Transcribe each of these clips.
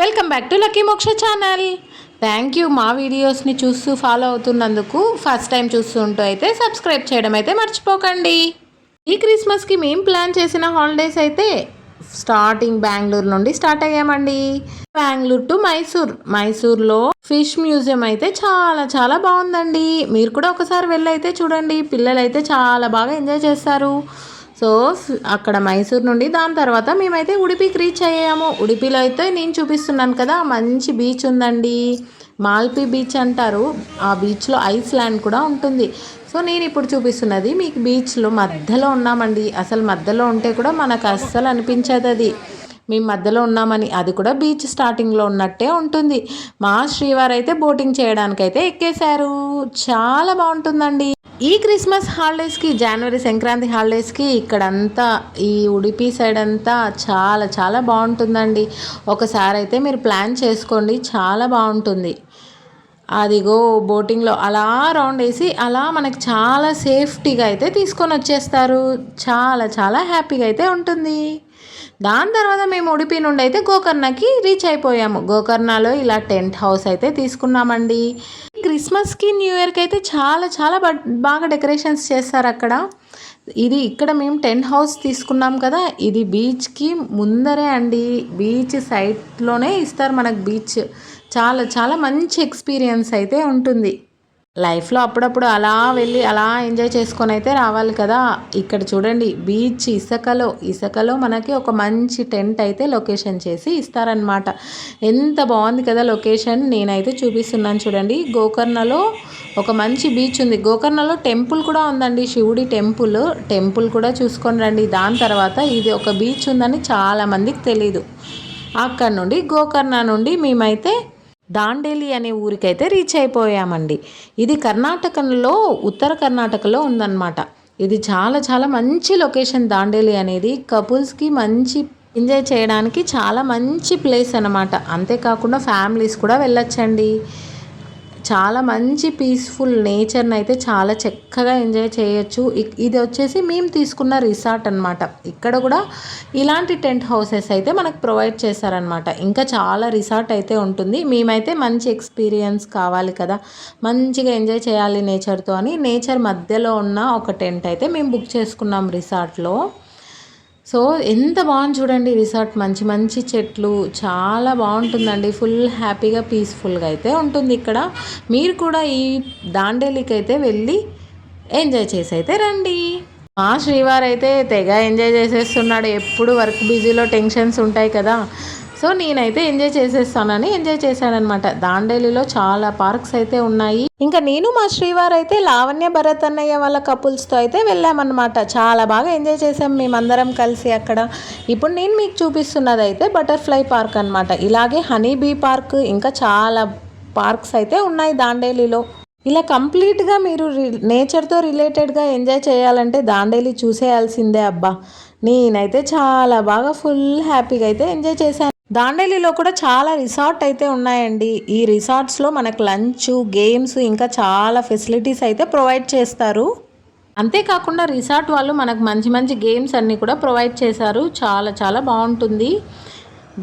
Welcome back to lucky మోక్ష channel. Thank you మా వీడియోస్ని చూస్తూ ఫాలో అవుతున్నందుకు. ఫస్ట్ టైం చూస్తుంటూ అయితే సబ్స్క్రైబ్ చేయడం అయితే మర్చిపోకండి. ఈ క్రిస్మస్కి మేము ప్లాన్ చేసిన హాలిడేస్ అయితే స్టార్టింగ్ బెంగళూరు నుండి స్టార్ట్ అయ్యామండి. బెంగళూరు టు మైసూర్లో ఫిష్ మ్యూజియం అయితే చాలా చాలా బాగుందండి. మీరు కూడా ఒకసారి వెళ్ళి అయితే చూడండి. పిల్లలు అయితే చాలా బాగా ఎంజాయ్ చేస్తారు. సో అక్కడ మైసూర్ నుండి దాని తర్వాత మేమైతే ఉడిపికి రీచ్ అయ్యాము. ఉడిపిలో అయితే నేను చూపిస్తున్నాను కదా, మంచి బీచ్ ఉందండి. మాల్పి బీచ్ అంటారు. ఆ బీచ్లో ఐస్ ల్యాండ్ కూడా ఉంటుంది. సో నేను ఇప్పుడు చూపిస్తున్నది మీకు బీచ్లో మధ్యలో ఉన్నామండి. అసలు మధ్యలో ఉంటే కూడా మనకు అస్సలు అనిపించదు అది మేము మధ్యలో ఉన్నామని. అది కూడా బీచ్ స్టార్టింగ్లో ఉన్నట్టే ఉంటుంది. మా శ్రీవారు అయితే బోటింగ్ చేయడానికి అయితే ఎక్కేశారు. చాలా బాగుంటుందండి. ఈ క్రిస్మస్ హాలిడేస్కి, జనవరి సంక్రాంతి హాలిడేస్కి ఇక్కడంతా ఈ ఉడిపి సైడ్ అంతా చాలా చాలా బాగుంటుందండి. ఒకసారి అయితే మీరు ప్లాన్ చేసుకోండి, చాలా బాగుంటుంది. అదిగో బోటింగ్లో అలా రౌండ్ వేసి అలా మనకి చాలా సేఫ్టీగా అయితే తీసుకొని వచ్చేస్తారు. చాలా చాలా హ్యాపీగా అయితే ఉంటుంది. దాని తర్వాత మేము ఉడిపి నుండి అయితే గోకర్ణకి రీచ్ అయిపోయాము. గోకర్ణలో ఇలా టెంట్ హౌస్ అయితే తీసుకున్నామండి. క్రిస్మస్కి న్యూ ఇయర్కి అయితే చాలా చాలా బాగా డెకరేషన్స్ చేస్తారు అక్కడ. ఇక్కడ మేము టెంట్ హౌస్ తీసుకున్నాం కదా, ఇది బీచ్కి ముందరే అండి. బీచ్ సైడ్లోనే ఇస్తారు మనకు బీచ్. చాలా చాలా మంచి ఎక్స్పీరియన్స్ అయితే ఉంటుంది. లైఫ్లో అప్పుడప్పుడు అలా వెళ్ళి అలా ఎంజాయ్ చేసుకొని అయితే రావాలి కదా. ఇక్కడ చూడండి, బీచ్ ఇసుకలో మనకి ఒక మంచి టెంట్ అయితే లొకేషన్ చేసి ఇస్తారనమాట. ఎంత బాగుంది కదా లొకేషన్. నేనైతే చూపిస్తున్నాను చూడండి. గోకర్ణలో ఒక మంచి బీచ్ ఉంది. గోకర్ణలో టెంపుల్ కూడా ఉందండి, శివుడి టెంపుల్ కూడా చూసుకొని రండి. దాని తర్వాత ఇది ఒక బీచ్ ఉందని చాలామందికి తెలీదు. అక్కడ నుండి గోకర్ణ నుండి మేమైతే దాండేలి అనే ఊరికైతే రీచ్ అయిపోయామండి. ఇది కర్ణాటకలో, ఉత్తర కర్ణాటకలో ఉందన్నమాట. ఇది చాలా చాలా మంచి లొకేషన్. దాండేలి అనేది కపుల్స్కి మంచి ఎంజాయ్ చేయడానికి చాలా మంచి ప్లేస్ అన్నమాట. అంతేకాకుండా ఫ్యామిలీస్ కూడా వెళ్ళొచ్చండి. చాలా మంచి పీస్ఫుల్ నేచర్ని అయితే చాలా చక్కగా ఎంజాయ్ చేయొచ్చు. ఇది వచ్చేసి మేము తీసుకున్న రిసార్ట్ అనమాట. ఇక్కడ కూడా ఇలాంటి టెంట్ హౌసెస్ అయితే మనకు ప్రొవైడ్ చేశారనమాట. ఇంకా చాలా రిసార్ట్ అయితే ఉంటుంది. మేమైతే మంచి ఎక్స్పీరియన్స్ కావాలి కదా, మంచిగా ఎంజాయ్ చేయాలి నేచర్తో అని నేచర్ మధ్యలో ఉన్న ఒక టెంట్ అయితే మేము బుక్ చేసుకున్నాం రిసార్ట్లో. సో ఎంత బాగుంది చూడండి రిసార్ట్. మంచి మంచి చెట్లు, చాలా బాగుంటుందండి. ఫుల్ హ్యాపీగా పీస్ఫుల్గా అయితే ఉంటుంది ఇక్కడ. మీరు కూడా ఈ దాండేలికి అయితే వెళ్ళి ఎంజాయ్ చేసి అయితే రండి. మా శ్రీవారు అయితే తెగ ఎంజాయ్ చేసేస్తున్నాడు. ఎప్పుడు వర్క్ బిజీలో టెన్షన్స్ ఉంటాయి కదా. సో నేనైతే ఎంజాయ్ చేసేస్తానని ఎంజాయ్ చేశానమాట. దాండేలిలో చాలా పార్క్స్ అయితే ఉన్నాయి. ఇంకా నేను మా శ్రీవారు అయితే లావణ్య, భరత్ అన్నయ్య వాళ్ళ కపుల్స్తో అయితే వెళ్ళామన్నమాట. చాలా బాగా ఎంజాయ్ చేసాం మేమందరం కలిసి అక్కడ. ఇప్పుడు నేను మీకు చూపిస్తున్నది అయితే బటర్ఫ్లై పార్క్ అనమాట. ఇలాగే హనీ బీ పార్క్, ఇంకా చాలా పార్క్స్ అయితే ఉన్నాయి దాండేలిలో. ఇలా కంప్లీట్గా మీరు నేచర్తో రిలేటెడ్గా ఎంజాయ్ చేయాలంటే దాండేలి చూసేయాల్సిందే అబ్బా. నేనైతే చాలా బాగా ఫుల్ హ్యాపీగా అయితే ఎంజాయ్ చేశాను. దాండేలిలో కూడా చాలా రిసార్ట్ అయితే ఉన్నాయండి. ఈ రిసార్ట్స్లో మనకు లంచ్, గేమ్స్, ఇంకా చాలా ఫెసిలిటీస్ అయితే ప్రొవైడ్ చేస్తారు. అంతేకాకుండా రిసార్ట్ వాళ్ళు మనకు మంచి మంచి గేమ్స్ అన్నీ కూడా ప్రొవైడ్ చేశారు. చాలా చాలా బాగుంటుంది.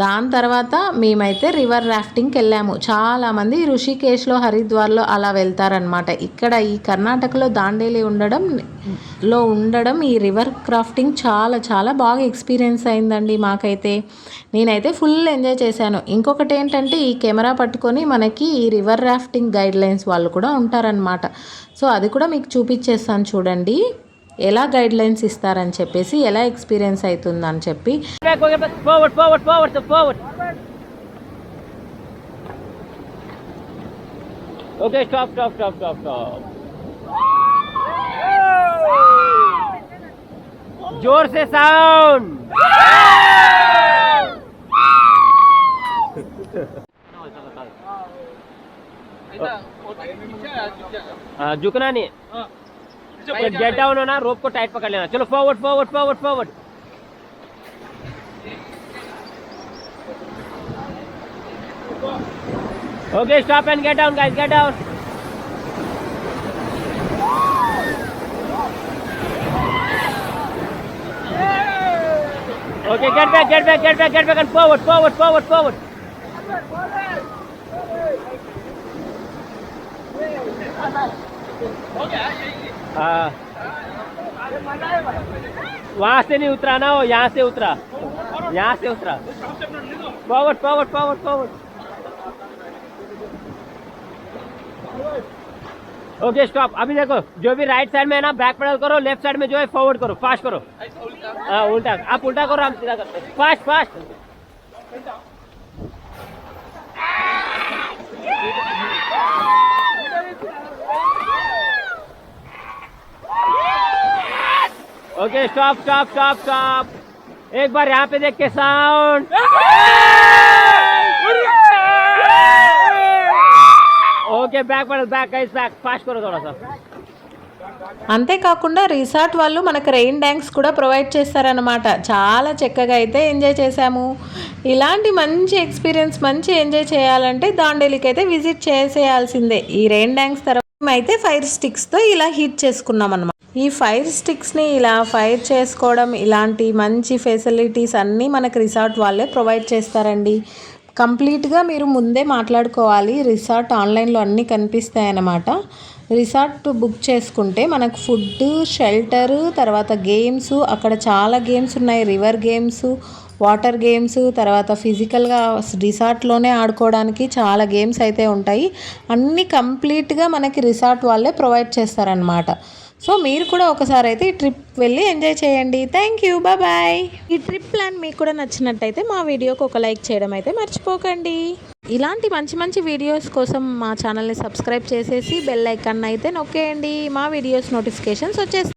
దాని తర్వాత మేమైతే రివర్ రాఫ్టింగ్కి వెళ్ళాము. చాలామంది ఋషికేశ్లో, హరిద్వార్లో అలా వెళ్తారనమాట. ఇక్కడ ఈ కర్ణాటకలో దాండేలి ఉండడం ఈ రివర్ క్రాఫ్టింగ్ చాలా చాలా బాగా ఎక్స్పీరియన్స్ అయిందండి మాకైతే. నేనైతే ఫుల్ ఎంజాయ్ చేశాను. ఇంకొకటి ఏంటంటే ఈ కెమెరా పట్టుకొని మనకి ఈ రివర్ రాఫ్టింగ్ గైడ్లైన్స్ వాళ్ళు కూడా ఉంటారనమాట. సో అది కూడా మీకు చూపించేస్తాను చూడండి, ఎలా గైడ్లైన్స్ ఇస్తారని చెప్పేసి, ఎలా ఎక్స్పీరియన్స్ అవుతుందని చెప్పి. Okay, stop stop stop stop stop. जोर से साउंड. झुकना नहीं, गेट डाउन होना, रोप को टाइट पकड़ लेना. चलो forward forward forward forward. Okay, stop and get down guys, get down. Okay, get back and forward, forward, forward, forward. हाँ, वहाँ से नहीं उतरा ना, वो यहाँ से उतरा, यहाँ से उतरा। Forward forward forward forward. Okay stop. अभी देखो, जो भी राइट साइड में है ना बैक पेडल करो, लेफ्ट साइड में जो है फॉरवर्ड करो, फास्ट करो। हाँ उल्टा, आप उल्टा करो, हम सीधा करते हैं। Fast fast. Okay stop stop stop stop. एक बार यहाँ पे देख के sound. Okay back pedal, back guys back, fast करो थोड़ा सा। అంతేకాకుండా రిసార్ట్ వాళ్ళు మనకు రెయిన్ డ్యాన్స్ కూడా ప్రొవైడ్ చేస్తారనమాట. చాలా చక్కగా అయితే ఎంజాయ్ చేసాము. ఇలాంటి మంచి ఎక్స్పీరియన్స్, మంచి ఎంజాయ్ చేయాలంటే దాండేలికి అయితే విజిట్ చేసేయాల్సిందే. ఈ రెయిన్ డ్యాన్స్ తర్వాత అయితే ఫైర్ స్టిక్స్తో ఇలా హీట్ చేసుకున్నాం అనమాట. ఈ ఫైర్ స్టిక్స్ని ఇలా ఫైర్ చేసుకోవడం, ఇలాంటి మంచి ఫెసిలిటీస్ అన్నీ మనకు రిసార్ట్ వాళ్ళే ప్రొవైడ్ చేస్తారండి. కంప్లీట్గా మీరు ముందే మాట్లాడుకోవాలి. రిసార్ట్ ఆన్లైన్లో అన్నీ కనిపిస్తాయన్నమాట. రిసార్ట్ బుక్ చేసుకుంటే మనకు ఫుడ్, షెల్టర్, తర్వాత గేమ్స్, అక్కడ చాలా గేమ్స్ ఉన్నాయి. రివర్ గేమ్స్, వాటర్ గేమ్స్, తర్వాత ఫిజికల్గా రిసార్ట్లోనే ఆడుకోవడానికి చాలా గేమ్స్ అయితే ఉంటాయి. అన్నీ కంప్లీట్గా మనకి రిసార్ట్ వాళ్ళే ప్రొవైడ్ చేస్తారనమాట. సో మీరు కూడా ఒకసారి అయితే ఈ ట్రిప్ వెళ్ళి ఎంజాయ్ చేయండి. Thank you, bye. ఈ ట్రిప్ ప్లాన్ మీకు కూడా నచ్చినట్టయితే మా వీడియోకి ఒక లైక్ చేయడం అయితే మర్చిపోకండి. ఇలాంటి మంచి మంచి వీడియోస్ కోసం మా ఛానల్ని సబ్స్క్రైబ్ చేసేసి బెల్ ఐకాన్ అయితే నొక్కేయండి. మా వీడియోస్ నోటిఫికేషన్స్ వచ్చేస్తాయి.